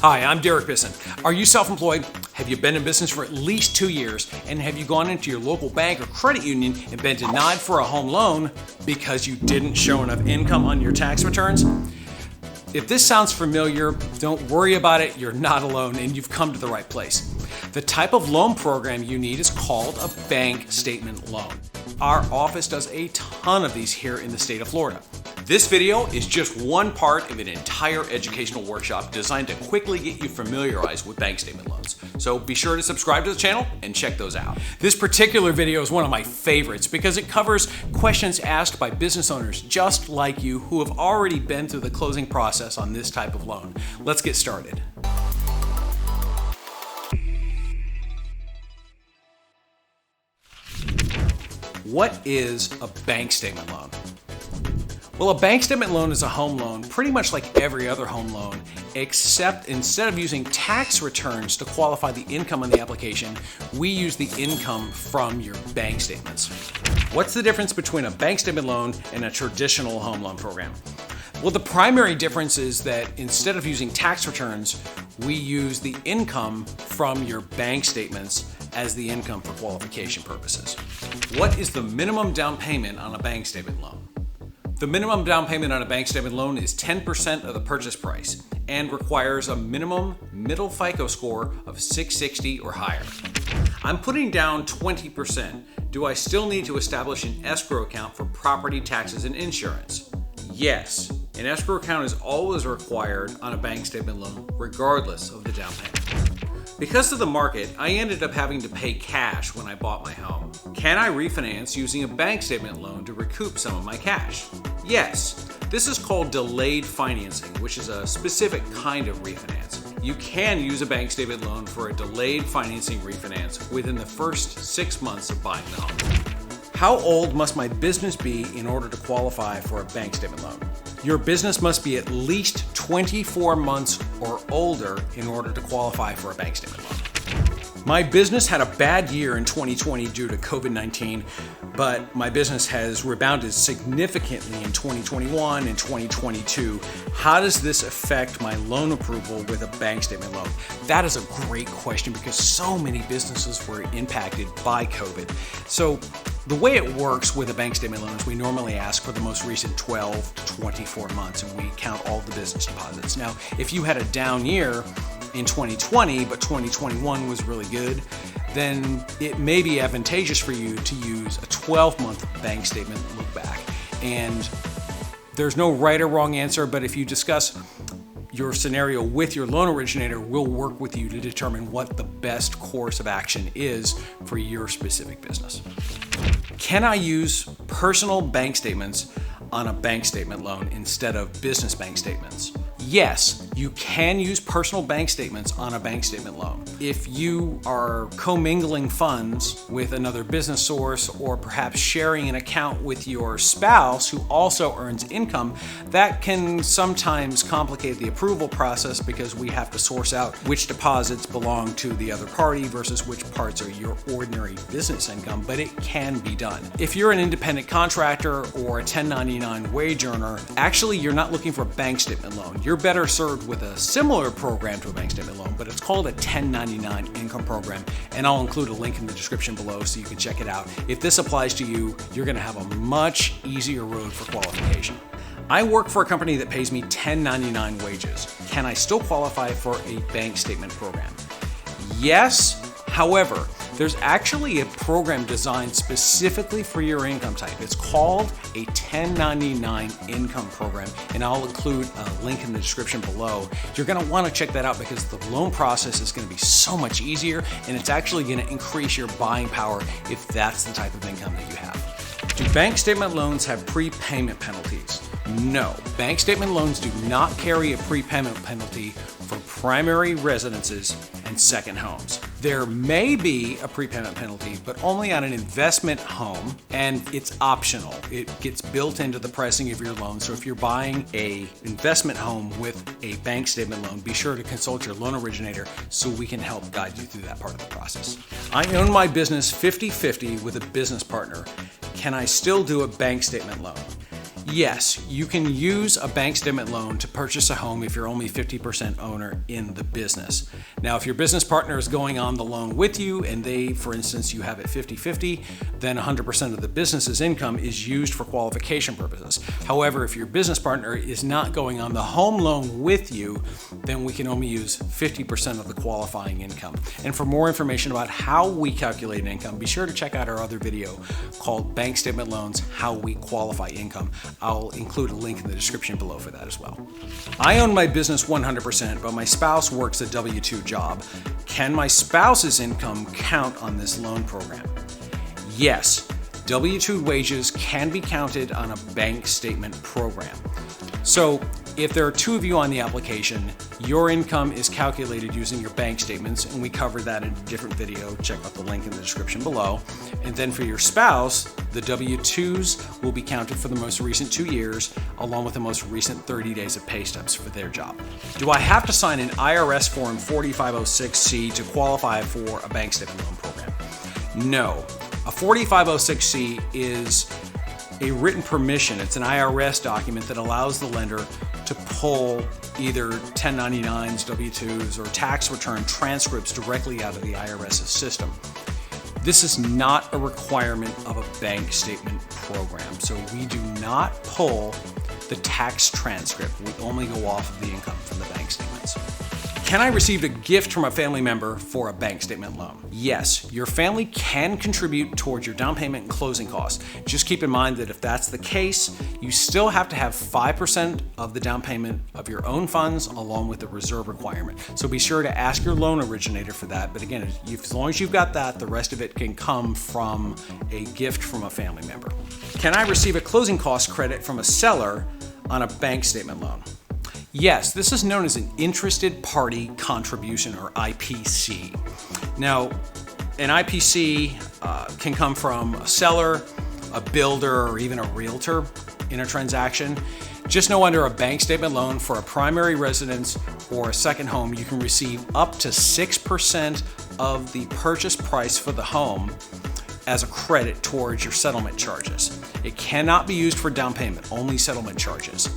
Hi, I'm A Bissen. Are you self-employed? Have you been in business for at least 2 years? And have you gone into your local bank or credit union and been denied for a home loan because you didn't show enough income on your tax returns? If this sounds familiar, don't worry about it. You're not alone and you've come to the right place. The type of loan program you need is called a bank statement loan. Our office does a ton of these here in the state of Florida. This video is just one part of an entire educational workshop designed to quickly get you familiarized with bank statement loans. So be sure to subscribe to the channel and check those out. This particular video is one of my favorites because it covers questions asked by business owners just like you who have already been through the closing process on this type of loan. Let's get started. What is a bank statement loan? Well, a bank statement loan is a home loan pretty much like every other home loan, except instead of using tax returns to qualify the income on the application, we use the income from your bank statements. What's the difference between a bank statement loan and a traditional home loan program? Well, the primary difference is that instead of using tax returns, we use the income from your bank statements as the income for qualification purposes. What is the minimum down payment on a bank statement loan? The minimum down payment on a bank statement loan is 10% of the purchase price and requires a minimum middle FICO score of 660 or higher. I'm putting down 20%. Do I still need to establish an escrow account for property taxes and insurance? Yes, an escrow account is always required on a bank statement loan regardless of the down payment. Because of the market, I ended up having to pay cash when I bought my home. Can I refinance using a bank statement loan to recoup some of my cash? Yes. This is called delayed financing, which is a specific kind of refinance. You can use a bank statement loan for a delayed financing refinance within the first 6 months of buying the home. How old must my business be in order to qualify for a bank statement loan? Your business must be at least 24 months or older in order to qualify for a bank statement loan. My business had a bad year in 2020 due to COVID-19, but my business has rebounded significantly in 2021 and 2022. How does this affect my loan approval with a bank statement loan? That is a great question because so many businesses were impacted by COVID. So the way it works with a bank statement loan is we normally ask for the most recent 12 to 24 months and we count all the business deposits. Now, if you had a down year in 2020, but 2021 was really good, then it may be advantageous for you to use a 12-month bank statement look back. And there's no right or wrong answer, but if you discuss your scenario with your loan originator, we'll work with you to determine what the best course of action is for your specific business. Can I use personal bank statements on a bank statement loan instead of business bank statements? Yes, you can use personal bank statements on a bank statement loan. If you are commingling funds with another business source or perhaps sharing an account with your spouse who also earns income, that can sometimes complicate the approval process because we have to source out which deposits belong to the other party versus which parts are your ordinary business income, but it can be done. If you're an independent contractor or a 1099 wage earner, actually you're not looking for a bank statement loan. You're better served with a similar program to a bank statement loan, but it's called a 1099 income program, and I'll include a link in the description below so you can check it out. If this applies to you, you're going to have a much easier road for qualification. I work for a company that pays me 1099 wages. Can I still qualify for a bank statement program? Yes. However, there's actually a program designed specifically for your income type. It's called a 1099 income program, and I'll include a link in the description below. You're going to want to check that out because the loan process is going to be so much easier, and it's actually going to increase your buying power if that's the type of income that you have. Do bank statement loans have prepayment penalties? No. Bank statement loans do not carry a prepayment penalty for primary residences and second homes. There may be a prepayment penalty, but only on an investment home, and it's optional. It gets built into the pricing of your loan. So if you're buying an investment home with a bank statement loan, be sure to consult your loan originator so we can help guide you through that part of the process. I own my business 50-50 with a business partner. Can I still do a bank statement loan? Yes, you can use a bank statement loan to purchase a home if you're only 50% owner in the business. Now, if your business partner is going on the loan with you and they, for instance, you have it 50-50, then 100% of the business's income is used for qualification purposes. However, if your business partner is not going on the home loan with you, then we can only use 50% of the qualifying income. And for more information about how we calculate income, be sure to check out our other video called Bank Statement Loans, How We Qualify Income. I'll include a link in the description below for that as well. I own my business 100%, but my spouse works a W-2 job. Can my spouse's income count on this loan program? Yes, W-2 wages can be counted on a bank statement program. So if there are two of you on the application, your income is calculated using your bank statements, and we covered that in a different video. Check out the link in the description below. And then for your spouse, the W-2s will be counted for the most recent 2 years, along with the most recent 30 days of pay stubs for their job. Do I have to sign an IRS Form 4506C to qualify for a bank statement loan program? No. A 4506C is a written permission. It's an IRS document that allows the lender to pull either 1099s, W-2s, or tax return transcripts directly out of the IRS's system. This is not a requirement of a bank statement program, so we do not pull the tax transcript. We only go off of the income from the bank statements. Can I receive a gift from a family member for a bank statement loan? Yes, your family can contribute towards your down payment and closing costs. Just keep in mind that if that's the case, you still have to have 5% of the down payment of your own funds along with the reserve requirement. So be sure to ask your loan originator for that. But again, as long as you've got that, the rest of it can come from a gift from a family member. Can I receive a closing cost credit from a seller on a bank statement loan? Yes, this is known as an interested party contribution, or IPC. Now, an IPC can come from a seller, a builder, or even a realtor in a transaction. Just know under a bank statement loan for a primary residence or a second home, you can receive up to 6% of the purchase price for the home as a credit towards your settlement charges. It cannot be used for down payment, only settlement charges.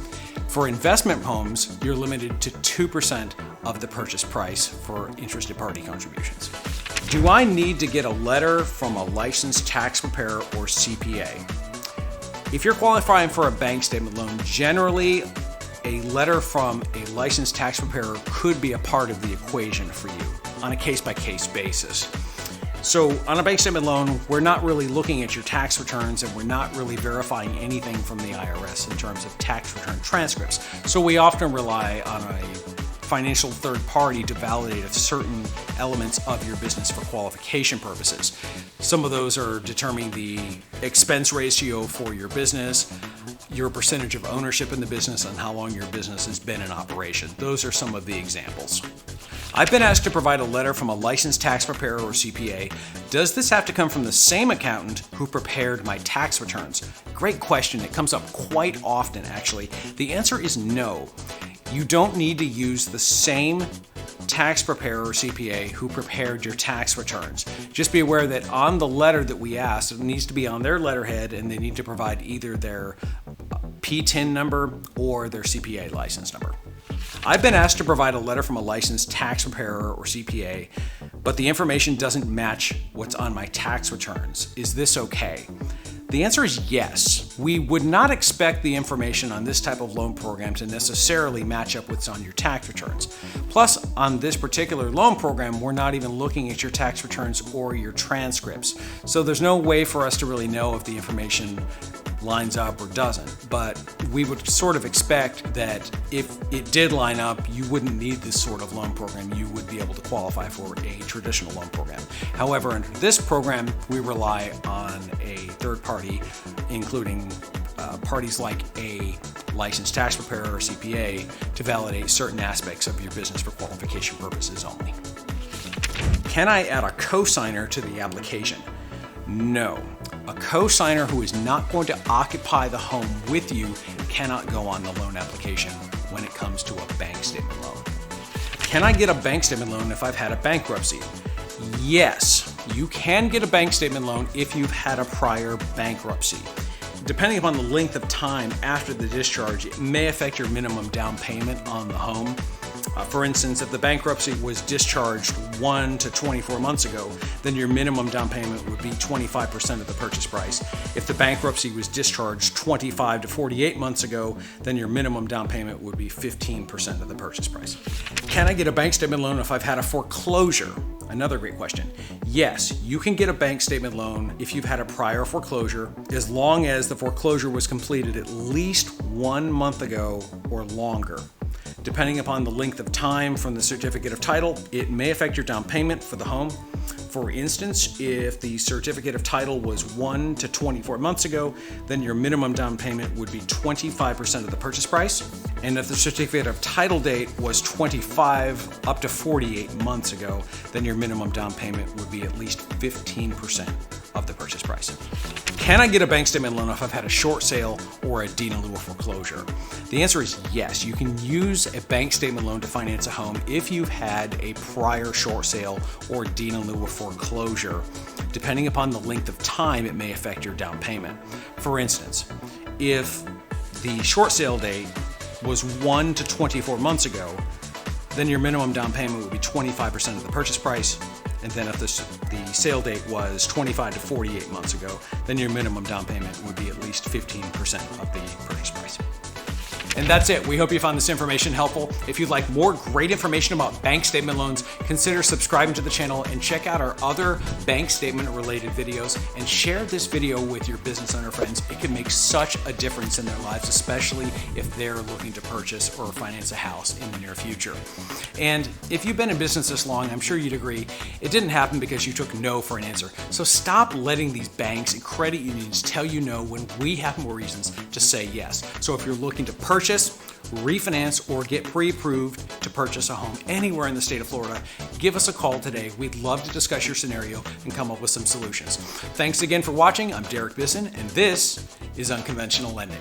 For investment homes, you're limited to 2% of the purchase price for interested party contributions. Do I need to get a letter from a licensed tax preparer or CPA? If you're qualifying for a bank statement loan, generally a letter from a licensed tax preparer could be a part of the equation for you on a case-by-case basis. So on a bank statement loan, we're not really looking at your tax returns, and we're not really verifying anything from the IRS in terms of tax return transcripts. So we often rely on a financial third party to validate certain elements of your business for qualification purposes. Some of those are determining the expense ratio for your business, your percentage of ownership in the business, and how long your business has been in operation. Those are some of the examples. I've been asked to provide a letter from a licensed tax preparer or CPA. Does this have to come from the same accountant who prepared my tax returns? Great question. It comes up quite often, actually. The answer is no. You don't need to use the same tax preparer or CPA who prepared your tax returns. Just be aware that on the letter that we asked, it needs to be on their letterhead, and they need to provide either their PTIN number or their CPA license number. I've been asked to provide a letter from a licensed tax preparer or CPA, but the information doesn't match what's on my tax returns. Is this okay? The answer is yes. We would not expect the information on this type of loan program to necessarily match up with what's on your tax returns. Plus, on this particular loan program, we're not even looking at your tax returns or your transcripts. So there's no way for us to really know if the information lines up or doesn't, but we would sort of expect that if it did line up, you wouldn't need this sort of loan program. You would be able to qualify for a traditional loan program. However, under this program, we rely on a third party, including parties like a licensed tax preparer or CPA, to validate certain aspects of your business for qualification purposes only. Can I add a cosigner to the application? No. A cosigner who is not going to occupy the home with you cannot go on the loan application when it comes to a bank statement loan. Can I get a bank statement loan if I've had a bankruptcy? Yes, you can get a bank statement loan if you've had a prior bankruptcy. depending upon the length of time after the discharge, it may affect your minimum down payment on the home. For instance, if the bankruptcy was discharged 1 to 24 months ago, then your minimum down payment would be 25% of the purchase price. If the bankruptcy was discharged 25 to 48 months ago, then your minimum down payment would be 15% of the purchase price. Can I get a bank statement loan if I've had a foreclosure? Another great question. Yes, you can get a bank statement loan if you've had a prior foreclosure, as long as the foreclosure was completed at least 1 month ago or longer. Depending upon the length of time from the certificate of title, it may affect your down payment for the home. For instance, if the certificate of title was 1 to 24 months ago, then your minimum down payment would be 25% of the purchase price. And if the certificate of title date was 25 up to 48 months ago, then your minimum down payment would be at least 15% of the purchase price. Can I get a bank statement loan if I've had a short sale or a deed in lieu of foreclosure? The answer is yes. You can use a bank statement loan to finance a home if you've had a prior short sale or deed in lieu of foreclosure. Depending upon the length of time, it may affect your down payment. For instance, if the short sale date was 1 to 24 months ago, then your minimum down payment would be 25% of the purchase price. And then if the sale date was 25 to 48 months ago, then your minimum down payment would be at least 15% of the purchase price. And that's it. We hope you found this information helpful. If you'd like more great information about bank statement loans, consider subscribing to the channel and check out our other bank statement related videos, and share this video with your business owner friends. It can make such a difference in their lives, especially if they're looking to purchase or finance a house in the near future. And if you've been in business this long, I'm sure you'd agree, it didn't happen because you took no for an answer. So stop letting these banks and credit unions tell you no when we have more reasons to say yes. So if you're looking to purchase, refinance, or get pre-approved to purchase a home anywhere in the state of Florida, give us a call today. We'd love to discuss your scenario and come up with some solutions. Thanks again for watching. I'm A Bissen, and this is Unconventional Lending.